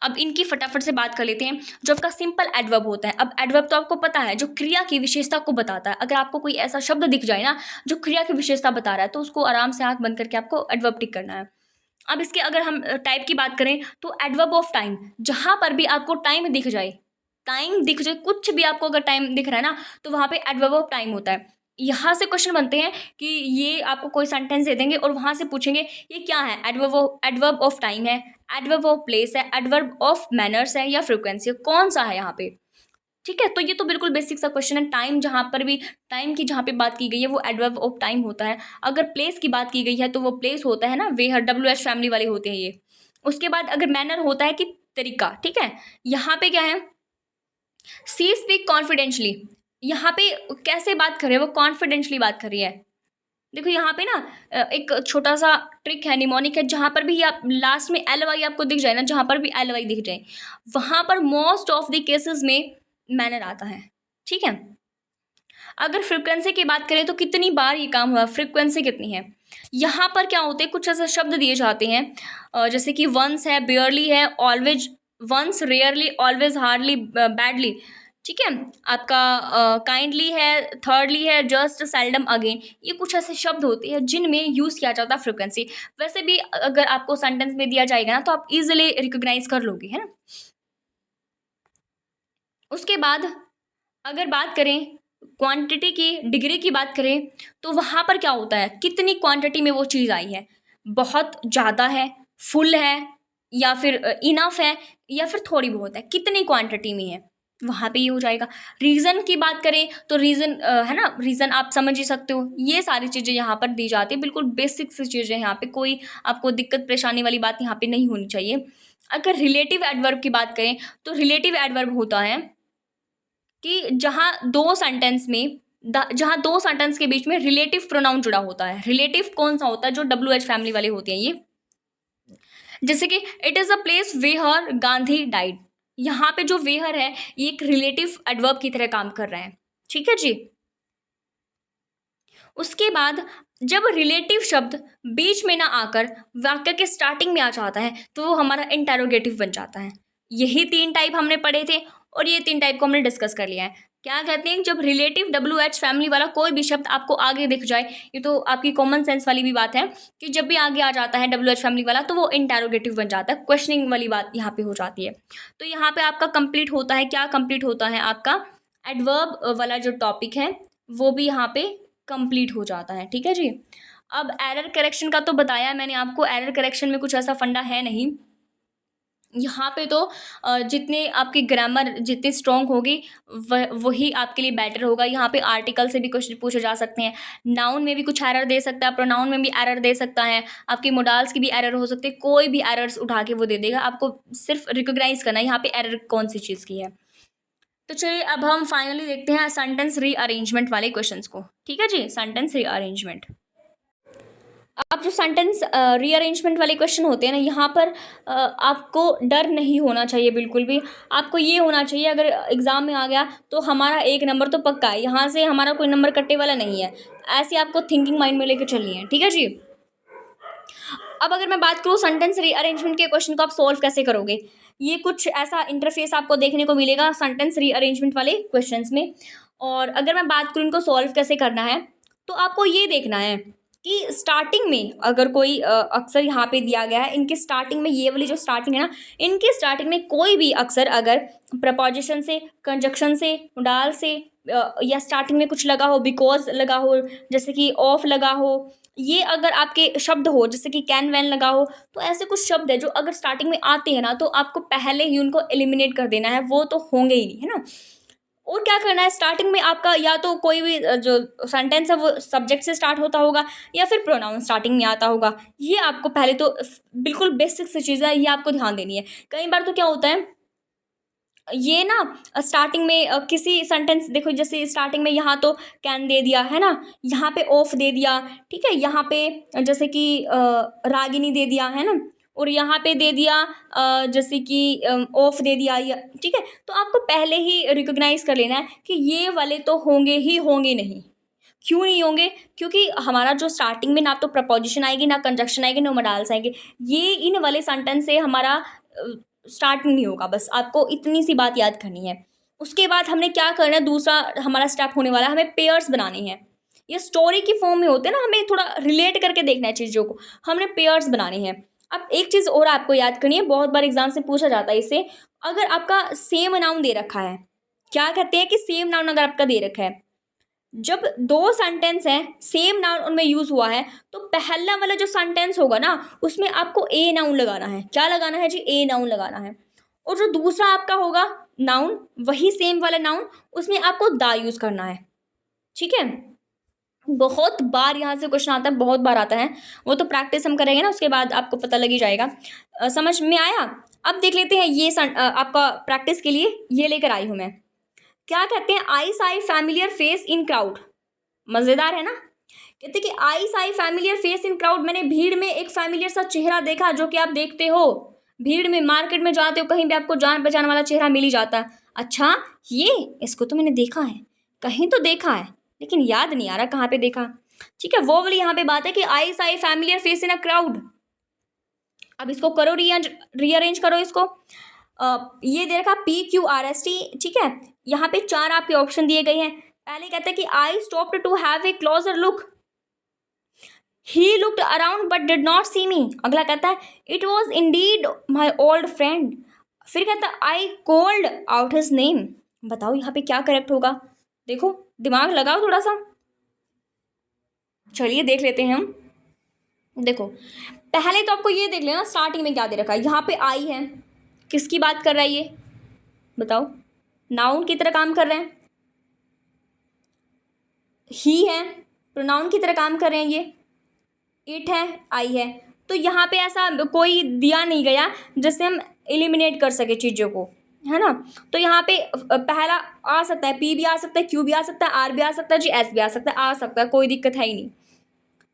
अब इनकी फटाफट से बात कर लेते हैं। जो आपका सिंपल एडवर्ब होता है, अब एडवर्ब तो आपको पता है, जो क्रिया की विशेषता को बताता है। अगर आपको कोई ऐसा शब्द दिख जाए ना जो क्रिया की विशेषता बता रहा है, तो उसको आराम से आंख बंद करके आपको एडवर्ब टिक करना है। अब इसके अगर हम टाइप की बात करें तो एडवर्ब ऑफ टाइम, जहां पर भी आपको टाइम दिख जाए, टाइम दिख जाए, कुछ भी आपको अगर टाइम दिख रहा है ना, तो वहां पे एडवर्ब ऑफ टाइम होता है। यहाँ से क्वेश्चन बनते हैं कि ये आपको कोई सेंटेंस दे देंगे और वहां से पूछेंगे ये क्या है, एडवर्ब ऑफ टाइम है, एडवर्ब ऑफ प्लेस है, एडवर्ब ऑफ मैनर्स है, या फ्रिक्वेंसी, कौन सा है यहाँ पे। ठीक है, तो ये तो बिल्कुल बेसिक सा क्वेश्चन है। टाइम, जहाँ पर भी टाइम की जहाँ पे बात की गई है वो एडवर्ब ऑफ टाइम होता है। अगर प्लेस की बात की गई है तो वो प्लेस होता है ना, वेयर, WH फैमिली वाले होते हैं ये। उसके बाद अगर मैनर होता है कि तरीका, ठीक है। यहाँ पे क्या है, सी स्पीक कॉन्फिडेंशली, यहाँ पे कैसे बात कर रहे हैं, वो कॉन्फिडेंशली बात कर रही है। देखो यहाँ पे ना एक छोटा सा ट्रिक है, निमोनिक है, जहाँ पर भी आप लास्ट में LY आपको दिख जाए ना, जहाँ पर भी LY दिख जाए वहाँ पर मोस्ट ऑफ द केसेस में मैनर आता है, ठीक है। अगर फ्रिक्वेंसी की बात करें तो कितनी बार ये काम हुआ, फ्रिक्वेंसी कितनी है, यहाँ पर क्या होते हैं, कुछ ऐसे शब्द दिए जाते हैं जैसे कि वंस है, बेयरली है, always, once, rarely, always, hardly, badly, ठीक है। आपका काइंडली है, थर्डली है, जस्ट, सेल्डम, अगेन, ये कुछ ऐसे शब्द होते हैं जिनमें यूज़ किया जाता है फ्रिक्वेंसी। वैसे भी अगर आपको सेंटेंस में दिया जाएगा ना तो आप इजीली रिकॉग्नाइज कर लोगे, है ना। उसके बाद अगर बात करें क्वांटिटी की, डिग्री की बात करें तो वहाँ पर क्या होता है, कितनी क्वांटिटी में वो चीज़ आई है, बहुत ज़्यादा है, फुल है, या फिर इनफ है, या फिर थोड़ी बहुत है, कितनी क्वांटिटी में है, वहाँ पे ये हो जाएगा। रीज़न की बात करें तो रीज़न है ना, रीज़न आप समझ ही सकते हो। ये सारी चीज़ें यहाँ पर दी जाती है, बिल्कुल बेसिक सी चीज़ें, यहाँ पे कोई आपको दिक्कत परेशानी वाली बात यहाँ पे नहीं होनी चाहिए। अगर रिलेटिव एडवर्ब की बात करें तो रिलेटिव एडवर्ब होता है कि जहाँ दो सेंटेंस के बीच में रिलेटिव प्रोनाउन जुड़ा होता है। रिलेटिव कौन सा होता है, जो WH फैमिली वाले होते हैं ये, जैसे कि it is a place where Gandhi died, यहाँ पे जो वेयर है ये एक रिलेटिव एडवर्ब की तरह काम कर रहा है, ठीक है जी। उसके बाद जब रिलेटिव शब्द बीच में ना आकर वाक्य के स्टार्टिंग में आ जाता है तो वो हमारा इंटेरोगेटिव बन जाता है। यही 3 टाइप हमने पढ़े थे और ये 3 टाइप को हमने डिस्कस कर लिया है। क्या कहते हैं, जब रिलेटिव WH फैमिली वाला कोई भी शब्द आपको आगे दिख जाए, ये तो आपकी कॉमन सेंस वाली भी बात है कि जब भी आगे आ जाता है WH फैमिली वाला तो वो इंटेरोगेटिव बन जाता है, क्वेश्चनिंग वाली बात यहाँ पे हो जाती है। तो यहाँ पे आपका कंप्लीट होता है, क्या कंप्लीट होता है, आपका एडवर्ब वाला जो टॉपिक है वो भी यहाँ पे कंप्लीट हो जाता है, ठीक है जी। अब एरर करेक्शन का तो बताया है मैंने आपको, एरर करेक्शन में कुछ ऐसा फंडा है नहीं यहाँ पे तो जितने आपकी ग्रामर जितनी स्ट्रॉन्ग होगी वही आपके लिए बेटर होगा। यहाँ पे आर्टिकल से भी कुछ पूछे जा सकते हैं, नाउन में भी कुछ एरर दे सकता है, प्रोनाउन में भी एरर दे सकता है, आपके मोडाल्स की भी एरर हो सकती है, कोई भी एरर्स उठा के वो दे देगा, आपको सिर्फ रिकोगनाइज करना है यहाँ पे एरर कौन सी चीज़ की है। तो चलिए अब हम फाइनली देखते हैं सेंटेंस रीअरेंजमेंट वाले क्वेश्चंस को, ठीक है जी। सेंटेंस रीअरेंजमेंट, अब जो सेंटेंस रीअरेंजमेंट वाले क्वेश्चन होते हैं ना, यहाँ पर आपको डर नहीं होना चाहिए बिल्कुल भी। आपको ये होना चाहिए अगर एग्ज़ाम में आ गया तो हमारा 1 नंबर तो पक्का है, यहाँ से हमारा कोई नंबर कटने वाला नहीं है, ऐसी आपको थिंकिंग माइंड में लेकर चलनी है, ठीक है जी। अब अगर मैं बात करूँ सेंटेंस रीअरेंजमेंट के क्वेश्चन को आप सोल्व कैसे करोगे, ये कुछ ऐसा इंटरफेस आपको देखने को मिलेगा सेंटेंस रीअरेंजमेंट वाले क्वेश्चंस में। और अगर मैं बात करूँ इनको सॉल्व कैसे करना है, तो आपको ये देखना है कि स्टार्टिंग में अगर कोई अक्सर यहाँ पे दिया गया है, इनके स्टार्टिंग में ये वाली जो स्टार्टिंग है ना, इनके स्टार्टिंग में कोई भी अक्सर अगर प्रपोजिशन से, कंजक्शन से, डाल से या स्टार्टिंग में कुछ लगा हो, बिकॉज लगा हो, जैसे कि ऑफ लगा हो, ये अगर आपके शब्द हो, जैसे कि कैन वैन लगा हो, तो ऐसे कुछ शब्द है जो अगर स्टार्टिंग में आते हैं ना तो आपको पहले ही उनको एलिमिनेट कर देना है, वो तो होंगे ही नहीं, है ना। और क्या करना है, स्टार्टिंग में आपका या तो कोई भी जो सेंटेंस है वो सब्जेक्ट से स्टार्ट होता होगा या फिर प्रोनाउन स्टार्टिंग में आता होगा। ये आपको पहले तो बिल्कुल बेसिक सी चीज़ है, ये आपको ध्यान देनी है। कई बार तो क्या होता है, ये ना स्टार्टिंग में किसी सेंटेंस देखो, जैसे स्टार्टिंग में यहाँ तो कैन दे दिया है ना, यहाँ पे ऑफ दे दिया, ठीक है, यहाँ पे जैसे कि रागिनी दे दिया है ना, और यहाँ पे दे दिया जैसे कि ऑफ दे दिया, या ठीक है। तो आपको पहले ही रिकॉग्नाइज कर लेना है कि ये वाले तो होंगे ही होंगे नहीं। क्यों नहीं होंगे, क्योंकि हमारा जो स्टार्टिंग में ना तो प्रपोजिशन आएगी, ना कंजक्शन आएगी, ना मोडाल्स आएंगे, ये इन वाले सेंटेंस से हमारा स्टार्ट नहीं होगा। बस आपको इतनी सी बात याद करनी है। उसके बाद हमने क्या करना है, दूसरा हमारा स्टेप होने वाला है, हमें पेयर्स बनाने हैं। ये स्टोरी की फॉर्म में होते हैं ना, हमें थोड़ा रिलेट करके देखना है चीज़ों को, हमने पेयर्स बनाने हैं। अब एक चीज़ और आपको याद करनी है, बहुत बार एग्जाम से पूछा जाता है इसे, अगर आपका सेम नाउन दे रखा है, क्या कहते हैं कि सेम नाउन अगर आपका दे रखा है, जब 2 सेंटेंस हैं, सेम नाउन उनमें यूज़ हुआ है, तो पहला वाला जो सेंटेंस होगा ना उसमें आपको ए नाउन लगाना है। क्या लगाना है जी, ए नाउन लगाना है। और जो दूसरा आपका होगा नाउन, वही सेम वाला नाउन, उसमें आपको दा यूज़ करना है, ठीक है। बहुत बार यहाँ से क्वेश्चन आता है, बहुत बार आता है, वो तो प्रैक्टिस हम करेंगे ना, उसके बाद आपको पता लग ही जाएगा। समझ में आया। अब देख लेते हैं ये आपका प्रैक्टिस के लिए ये लेकर आई हूँ मैं। क्या कहते हैं, आई साई फैमिलियर फेस इन क्राउड। मज़ेदार है ना। कहते कि आई साई फैमिलियर फेस इन क्राउड, मैंने भीड़ में एक फैमिलियर सा चेहरा देखा, जो कि आप देखते हो भीड़ में, मार्केट में जाते हो, कहीं भी आपको जान पहचान वाला चेहरा मिल ही जाता है। अच्छा, ये इसको तो मैंने देखा है, कहीं तो देखा है, लेकिन याद नहीं आ रहा कहाँ पे देखा, ठीक है। वो वाली यहाँ पे बात है कि आई साई familiar face in a crowd. अब इसको करो, रीअरेंज करो इसको। ये दे रखा PQRST, ठीक है। यहाँ पे 4 आपके ऑप्शन दिए गए हैं। पहले कहते हैं कि I stopped to have a closer look, he looked around but did not see me. अगला कहता है it was indeed my old friend. फिर कहता है I called out his name. बताओ यहाँ पे क्या करेक्ट होगा, देखो दिमाग लगाओ थोड़ा सा। चलिए देख लेते हैं हम। देखो पहले तो आपको ये देख लेना स्टार्टिंग में क्या दे रखा है। यहाँ पे आई है, किसकी बात कर रहा है ये बताओ, नाउन की तरह काम कर रहे हैं। ही है, प्रोनाउन की तरह काम कर रहे हैं ये। इट है, आई है। तो यहाँ पे ऐसा कोई दिया नहीं गया जिससे हम एलिमिनेट कर सके चीज़ों को, है ना। तो यहाँ पे पहला आ सकता है, पी भी आ सकता है, क्यू भी आ सकता है, आर भी आ सकता है जी, एस भी आ सकता है, आ सकता है, कोई दिक्कत है ही नहीं।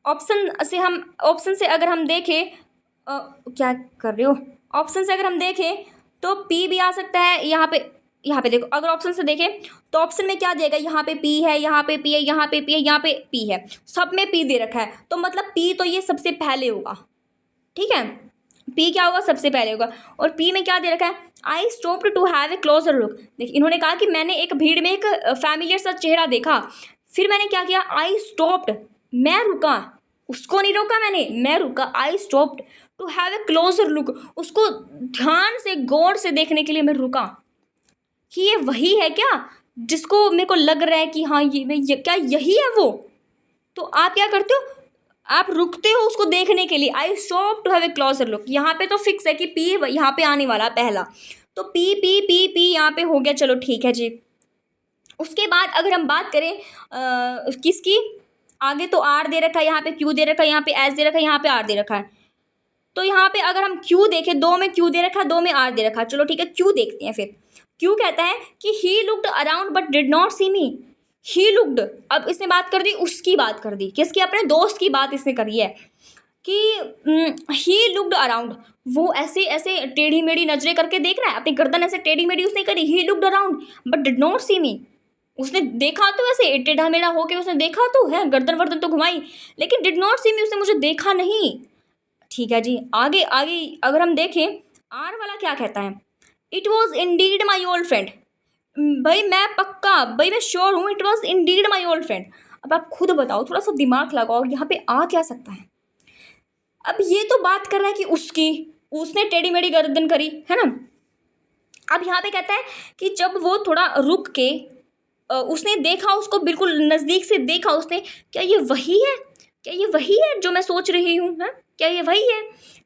ऑप्शन से अगर हम देखें क्या कर रहे हो? ऑप्शन से अगर हम देखें तो पी भी आ सकता है यहाँ पे देखो, अगर ऑप्शन से देखें तो ऑप्शन में क्या देगा, यहाँ पे पी है, यहाँ पे पी है, यहाँ पे पी है, यहाँ पे पी है, सब में पी दे रखा है, तो मतलब पी तो ये सबसे पहले होगा, ठीक है। पी क्या होगा, सबसे पहले होगा। और पी में क्या दे रखा है, I stopped to have a closer look. देखिए इन्होंने कहा कि मैंने एक भीड़ में एक फैमिलियर सा चेहरा देखा, फिर मैंने क्या किया, आई स्टॉप्ड, मैं रुका, उसको नहीं रोका मैंने, मैं रुका, I stopped to have a closer look, उसको ध्यान से गौर से देखने के लिए मैं रुका कि ये वही है क्या जिसको मेरे को लग रहा है कि हाँ क्या यही है वो। तो आप क्या करते हो, आप रुकते हो उसको देखने के लिए, I stop to have a closer look. यहाँ पे तो फिक्स है कि पी यहाँ पे आने वाला पहला, तो पी पी पी पी यहाँ पे हो गया, चलो ठीक है जी। उसके बाद अगर हम बात करें किसकी, आगे तो आर दे रखा है, यहाँ पे क्यू दे रखा है, यहाँ पे एस दे रखा है, यहाँ पे आर दे रखा है। तो यहाँ पे अगर हम क्यू देखें, दो में क्यू दे रखा है, दो में आर दे रखा है, चलो ठीक है क्यू देखते हैं। फिर क्यू कहता है कि he looked around but did not see me, he looked, अब इसने बात कर दी, उसकी बात कर दी, किसकी, अपने दोस्त की बात इसने करी है कि ही लुक्ड अराउंड, वो ऐसे ऐसे टेढ़ी मेढ़ी नजरें करके देख रहा है, अपनी गर्दन ऐसे टेढ़ी मेढ़ी उसने करी, he looked around but did not see me, उसने देखा तो ऐसे टेढ़ा मेढ़ा होके उसने देखा तो है, गर्दन वर्दन तो घुमाई, लेकिन डिड नॉट सी मी, उसने मुझे देखा नहीं, ठीक है जी। आगे आगे अगर हम देखें, आर वाला क्या कहता है, it was indeed my old friend, भाई मैं पक्का, भाई मैं श्योर हूँ, it was indeed my old friend. अब आप खुद बताओ, थोड़ा सा दिमाग लगाओ, यहाँ पे आ क्या सकता है। अब ये तो बात कर रहा है कि उसने टेढ़ी मेढ़ी गर्दन करी है ना। अब यहाँ पे कहता है कि जब वो थोड़ा रुक के उसने देखा, उसको बिल्कुल नज़दीक से देखा उसने, क्या ये वही है, क्या ये वही है जो मैं सोच रही हूँ, है क्या ये वही है,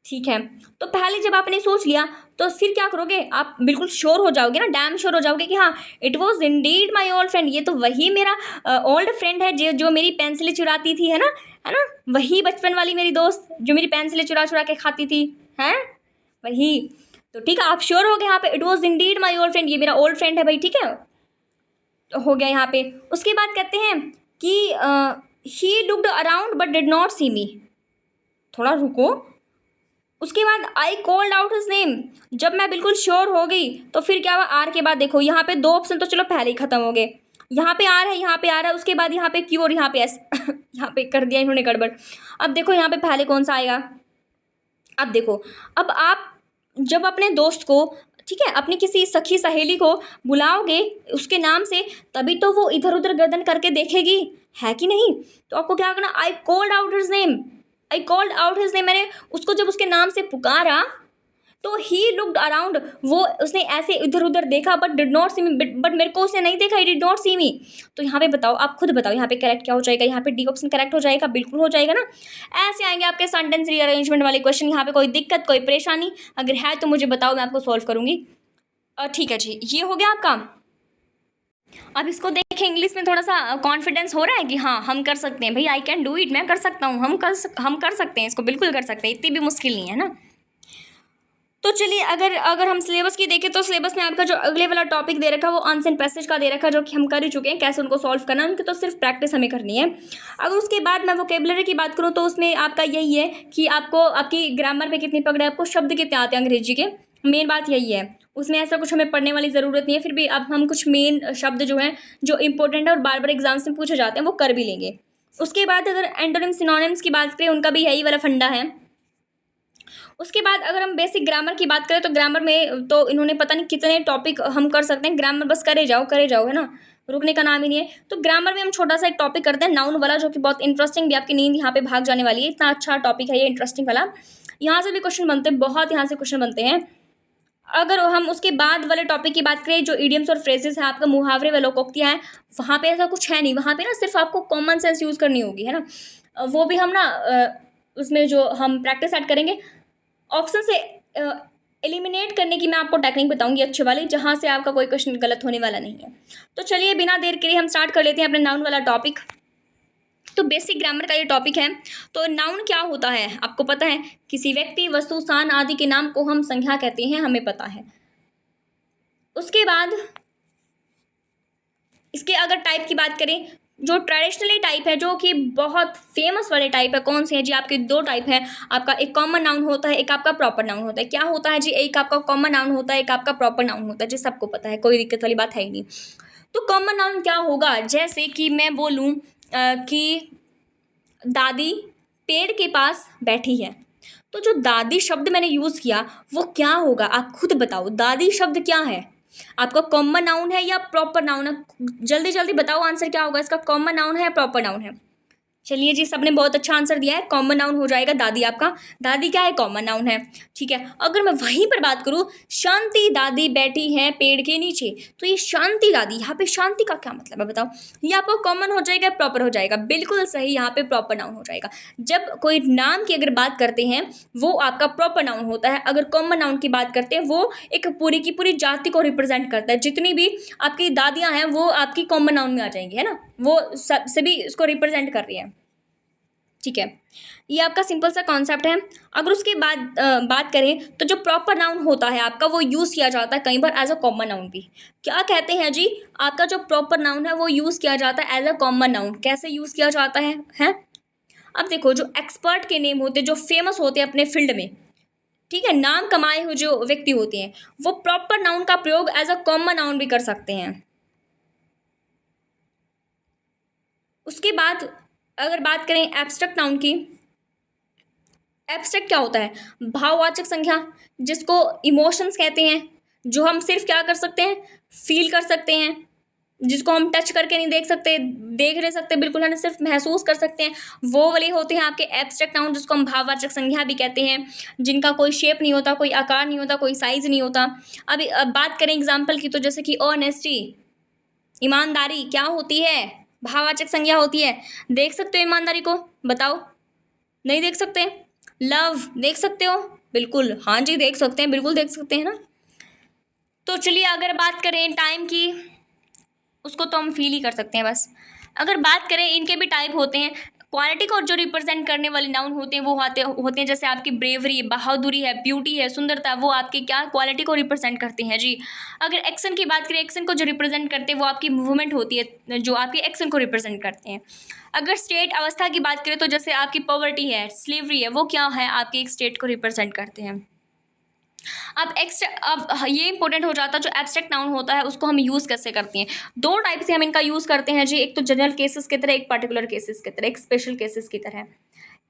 ठीक है। तो पहले जब आपने सोच लिया तो फिर क्या करोगे, आप बिल्कुल श्योर हो जाओगे ना, डैम श्योर हो जाओगे कि हाँ it was indeed my old friend, ये तो वही मेरा ओल्ड फ्रेंड है जो मेरी पेंसिलें चुराती थी, है ना, वही बचपन वाली मेरी दोस्त जो मेरी पेंसिलें चुरा चुरा के खाती थी, हैं वही। तो ठीक है, आप श्योर हो गए यहाँ पे, it was indeed my old friend, ये मेरा ओल्ड फ्रेंड है भाई, ठीक है, तो हो गया यहाँ पे। उसके बाद कहते हैं कि he looked around but did not see me, थोड़ा रुको। उसके बाद I called out his name, जब मैं बिल्कुल श्योर हो गई तो फिर क्या हुआ, आर के बाद देखो यहाँ पे दो ऑप्शन तो चलो पहले ही खत्म हो गए, यहाँ पे आर है, यहाँ पे आर है, उसके बाद यहाँ पे क्यू और यहाँ पे एस यहाँ पे कर दिया इन्होंने गड़बड़। अब देखो यहाँ पे पहले कौन सा आएगा, अब देखो, अब आप जब अपने दोस्त को, ठीक है, अपनी किसी सखी सहेली को बुलाओगे उसके नाम से, तभी तो वो इधर उधर गर्दन करके देखेगी, है कि नहीं। तो आपको क्या करना, आई कॉल्ड आउट हिज नेम, आई कॉल्ड आउट हिज नेम, मैंने उसको जब उसके नाम से पुकारा तो ही लुक्ड अराउंड, वो उसने ऐसे इधर उधर देखा but did not see me, but मेरे को उसने नहीं देखा, ही डिड नॉट सी मी। तो यहाँ पे बताओ, आप खुद बताओ यहाँ पे करेक्ट क्या हो जाएगा, यहाँ पे डी ऑप्शन करेक्ट हो जाएगा, बिल्कुल हो जाएगा ना। ऐसे आएंगे आपके सेंटेंस रीअरेंजमेंट वाले क्वेश्चन, यहाँ पे कोई दिक्कत कोई परेशानी अगर है तो मुझे बताओ, मैं आपको सॉल्व करूँगी। ठीक है जी, ये हो गया आपका। अब इसको देखें, इंग्लिश में थोड़ा सा कॉन्फिडेंस हो रहा है कि हाँ हम कर सकते हैं भाई, आई कैन डू इट, मैं कर सकता हूँ, हम कर सकते हैं इसको, बिल्कुल कर सकते हैं, इतनी भी मुश्किल नहीं है ना। तो चलिए अगर हम सिलेबस की देखें तो सिलेबस में आपका जो अगले वाला टॉपिक दे रखा है वो आंसर पैसेज का दे रखा है, जो कि हम कर ही चुके हैं, कैसे उनको सॉल्व करना है उनकी तो सिर्फ प्रैक्टिस हमें करनी है। अगर उसके बाद मैं वोकेबलरी की बात करूँ तो उसमें आपका यही है कि आपको आपकी ग्रामर पे कितनी पकड़ है, आपको शब्द कितने आते हैं अंग्रेजी के, मेन बात यही है। उसमें ऐसा कुछ हमें पढ़ने वाली ज़रूरत नहीं है, फिर भी अब हम कुछ मेन शब्द जो हैं जो इंपॉर्टेंट है और बार बार एग्जाम्स में पूछे जाते हैं वो कर भी लेंगे। उसके बाद अगर एंटोनिम सिनोनिम्स की बात करें, उनका भी यही वाला फंडा है। उसके बाद अगर हम बेसिक ग्रामर की बात करें तो ग्रामर में तो इन्होंने पता नहीं कितने टॉपिक हम कर सकते हैं, ग्रामर बस करे जाओ है ना, रुकने का नाम ही नहीं है। तो ग्रामर में हम छोटा सा एक टॉपिक करते हैं नाउन वाला, जो कि बहुत इंटरेस्टिंग भी, आपकी नींद यहाँ पे भाग जाने वाली है, इतना अच्छा टॉपिक है ये इंटरेस्टिंग वाला। यहाँ से भी क्वेश्चन बनते हैं, बहुत यहाँ से क्वेश्चन बनते हैं। अगर हम उसके बाद वाले टॉपिक की बात करें, जो इडियम्स और फ्रेजेस हैं, आपका मुहावरे व लोकोक्तियाँ हैं, वहाँ पे ऐसा कुछ है नहीं, वहाँ पे ना सिर्फ आपको कॉमन सेंस यूज़ करनी होगी, है ना। वो भी हम ना उसमें जो हम प्रैक्टिस ऐड करेंगे, ऑप्शन से एलिमिनेट करने की मैं आपको टेक्निक बताऊंगी अच्छे वाली, जहाँ से आपका कोई क्वेश्चन गलत होने वाला नहीं है। तो चलिए बिना देर के लिए हम स्टार्ट कर लेते हैं अपने नाउन वाला टॉपिक। तो बेसिक ग्रामर का ये टॉपिक है। तो नाउन क्या होता है आपको पता है, किसी व्यक्ति वस्तु स्थान आदि के नाम को हम संज्ञा कहते हैं, हमें पता है। उसके बाद इसके अगर टाइप की बात करें, जो ट्रेडिशनली टाइप है, जो कि बहुत फेमस वाले टाइप है, कौन से हैं जी? आपके दो टाइप है आपका, एक कॉमन नाउन होता है, एक आपका प्रॉपर नाउन होता है। क्या होता है जी? एक आपका कॉमन नाउन होता है, एक आपका प्रॉपर नाउन होता है जी, सबको पता है, कोई दिक्कत वाली बात है ही नहीं। तो कॉमन नाउन क्या होगा? जैसे कि मैं बोलूँ कि दादी पेड़ के पास बैठी है, तो जो दादी शब्द मैंने यूज़ किया वो क्या होगा? आप खुद बताओ, दादी शब्द क्या है? आपका कॉमन नाउन है या प्रॉपर नाउन है? जल्दी जल्दी बताओ आंसर क्या होगा इसका, कॉमन नाउन है या प्रॉपर नाउन है? चलिए जी, सबने बहुत अच्छा आंसर दिया है, कॉमन नाउन हो जाएगा दादी आपका। दादी क्या है? कॉमन नाउन है। ठीक है, अगर मैं वहीं पर बात करूँ, शांति दादी बैठी है पेड़ के नीचे, तो ये शांति दादी, यहाँ पे शांति का क्या मतलब है बताओ? ये आपको कॉमन हो जाएगा, प्रॉपर हो जाएगा? बिल्कुल सही, यहाँ पे प्रॉपर नाउन हो जाएगा। जब कोई नाम की अगर बात करते हैं वो आपका प्रॉपर नाउन होता है, अगर कॉमन नाउन की बात करते हैं वो एक पूरी की पूरी जाति को रिप्रेजेंट करता है। जितनी भी आपकी दादियाँ हैं वो आपकी कॉमन नाउन में आ जाएंगी, है ना, वो सब सभी इसको रिप्रेजेंट कर रही है। ठीक है, ये आपका सिंपल सा कॉन्सेप्ट है। अगर उसके बाद बात करें तो जो प्रॉपर नाउन होता है आपका, वो यूज़ किया जाता है कई बार एज अ कॉमन नाउन भी। क्या कहते हैं जी? आपका जो प्रॉपर नाउन है वो यूज़ किया जाता है एज अ कॉमन नाउन। कैसे यूज़ किया जाता है, हैं? अब देखो, जो एक्सपर्ट के नेम होते हैं, जो फेमस होते हैं अपने फील्ड में, ठीक है, नाम कमाए हुए जो व्यक्ति होते हैं, वो प्रॉपर नाउन का प्रयोग एज अ कॉमन नाउन भी कर सकते हैं। उसके बाद अगर बात करें एब्स्ट्रैक्ट नाउन की, एब्स्ट्रैक्ट क्या होता है? भाववाचक संज्ञा, जिसको इमोशंस कहते हैं, जो हम सिर्फ क्या कर सकते हैं? फील कर सकते हैं, जिसको हम टच करके नहीं देख नहीं सकते बिल्कुल, है सिर्फ महसूस कर सकते हैं, वो वाले होते हैं आपके एब्स्ट्रैक्ट नाउन, जिसको हम भाववाचक संज्ञा भी कहते हैं, जिनका कोई शेप नहीं होता, कोई आकार नहीं होता, कोई साइज नहीं होता। अभी अब बात करें एग्जाम्पल की, तो जैसे कि ऑनेस्टी, ईमानदारी क्या होती है? भाववाचक संज्ञा होती है। देख सकते हो ईमानदारी को? बताओ, नहीं देख सकते? लव देख सकते हो? बिल्कुल, हाँ जी देख सकते हैं, बिल्कुल देख सकते हैं ना। तो चलिए, अगर बात करें टाइम की, उसको तो हम फील ही कर सकते हैं बस। अगर बात करें, इनके भी टाइप होते हैं। क्वालिटी को जो रिप्रेजेंट करने वाले नाउन होते हैं वो होते हैं जैसे आपकी ब्रेवरी, बहादुरी है, ब्यूटी है, सुंदरता, वो आपकी क्या क्वालिटी को रिप्रेजेंट करते हैं जी। अगर एक्शन की बात करें, एक्शन को जो रिप्रेजेंट करते हैं वो आपकी मूवमेंट होती है, जो आपकी एक्शन को रिप्रेजेंट करते हैं। अगर स्टेट अवस्था की बात करें तो जैसे आपकी पॉवर्टी है, स्लेवरी है, वो क्या है? आपकी एक स्टेट को रिप्रेजेंट करते हैं। अब ये इंपॉर्टेंट हो जाता है, जो एब्स्ट्रैक्ट नाउन होता है उसको हम यूज़ कैसे करते हैं? दो टाइप से हम इनका यूज़ करते हैं जी, एक तो जनरल केसेस की तरह, एक पर्टिकुलर केसेस की तरह, एक स्पेशल केसेस की तरह।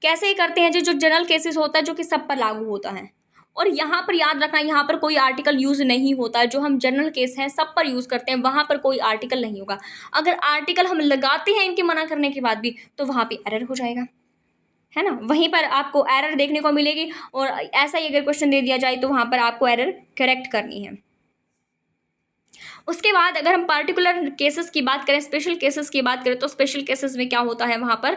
कैसे ही करते हैं जी? जो जनरल केसेस होता है जो कि सब पर लागू होता है, और यहाँ पर याद रखना, यहाँ पर कोई आर्टिकल यूज़ नहीं होता है। जो हम जनरल केस हैं सब पर यूज़ करते हैं, वहाँ पर कोई आर्टिकल नहीं होगा। अगर आर्टिकल हम लगाते हैं इनके मना करने के बाद भी, तो वहाँ पे एरर हो जाएगा, है ना, वहीं पर आपको एरर देखने को मिलेगी। और ऐसा ही अगर क्वेश्चन दे दिया जाए तो वहाँ पर आपको एरर करेक्ट करनी है। उसके बाद अगर हम पार्टिकुलर केसेस की बात करें, स्पेशल केसेस की बात करें, तो स्पेशल केसेस में क्या होता है? वहाँ पर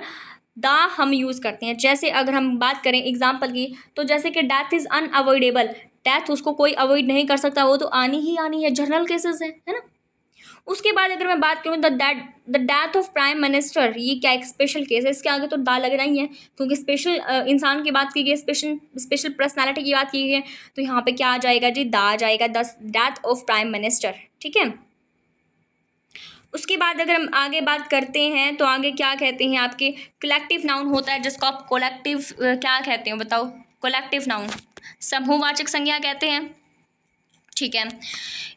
द हम यूज़ करते हैं। जैसे अगर हम बात करें एग्जाम्पल की, तो जैसे कि डेथ इज़ अनअवॉइडेबल, डेथ उसको कोई अवॉइड नहीं कर सकता, वो तो आनी ही आनी है, जनरल केसेस है ना। उसके बाद अगर मैं बात करूँ, the death of prime minister, ये क्या एक स्पेशल केस है? इसके आगे तो दा लगना ही है, क्योंकि स्पेशल इंसान की बात की गई, स्पेशल पर्सनालिटी की बात की गई है, तो यहाँ पे क्या आ जाएगा जी? दा आ जाएगा, the death of prime minister. ठीक है, उसके बाद अगर हम आगे बात करते हैं तो आगे क्या कहते हैं? आपके कलेक्टिव नाउन होता है, जिसको आप कोलेक्टिव क्या कहते हो बताओ? कलेक्टिव नाउन, समूहवाचक संज्ञा कहते हैं। ठीक है,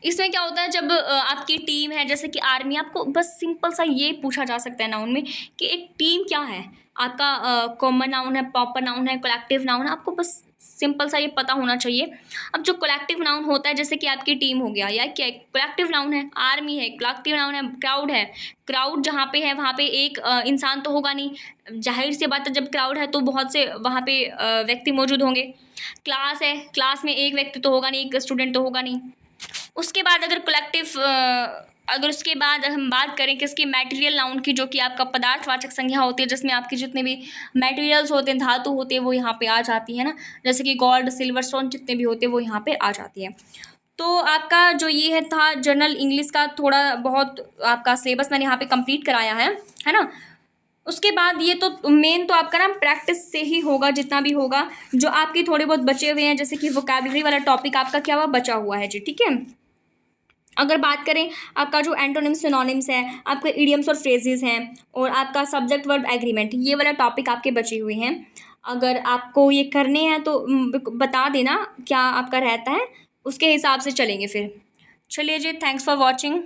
इसमें क्या होता है? जब आपकी टीम है, जैसे कि आर्मी, आपको बस सिंपल सा ये पूछा जा सकता है नाउन में कि एक टीम क्या है? आपका कॉमन नाउन है, प्रॉपर नाउन है, कलेक्टिव नाउन है, आपको बस सिंपल सा ये पता होना चाहिए। अब जो कलेक्टिव नाउन होता है, जैसे कि आपकी टीम हो गया, या क्या कलेक्टिव नाउन है? आर्मी है, कलेक्टिव नाउन है, क्राउड है। क्राउड जहाँ पे है वहाँ पे एक इंसान तो होगा नहीं, जाहिर सी बात है, जब क्राउड है तो बहुत से वहाँ पे व्यक्ति मौजूद होंगे। क्लास है, क्लास में एक व्यक्ति तो होगा नहीं, एक स्टूडेंट तो होगा नहीं। उसके बाद अगर उसके बाद हम बात करें किसकी? मटेरियल नाउन की, जो कि आपका पदार्थवाचक संज्ञा होती है, जिसमें आपके जितने भी मटेरियल्स होते हैं, धातु होते हैं, वो यहाँ पे आ जाती है ना, जैसे कि गोल्ड, सिल्वर, स्टोन जितने भी होते हैं वो यहाँ पे आ जाती है। तो आपका जो ये है था जनरल इंग्लिश का थोड़ा बहुत आपका सिलेबस मैंने यहाँ पे कंप्लीट कराया है ना। उसके बाद ये तो मेन तो आपका ना प्रैक्टिस से ही होगा, जितना भी होगा। जो आपकी थोड़े बहुत बचे हुए हैं, जैसे कि वोकैबुलरी वाला टॉपिक आपका क्या हुआ? बचा हुआ है जी। ठीक है, अगर बात करें आपका जो एंटोनिम सिनोनिम्स है, आपके इडियम्स और फ्रेजेस हैं, और आपका सब्जेक्ट वर्ब एग्रीमेंट, ये वाला टॉपिक आपके बचे हुए हैं। अगर आपको ये करने हैं तो बता देना क्या आपका रहता है, उसके हिसाब से चलेंगे फिर। चलिए जी, थैंक्स फॉर वॉचिंग।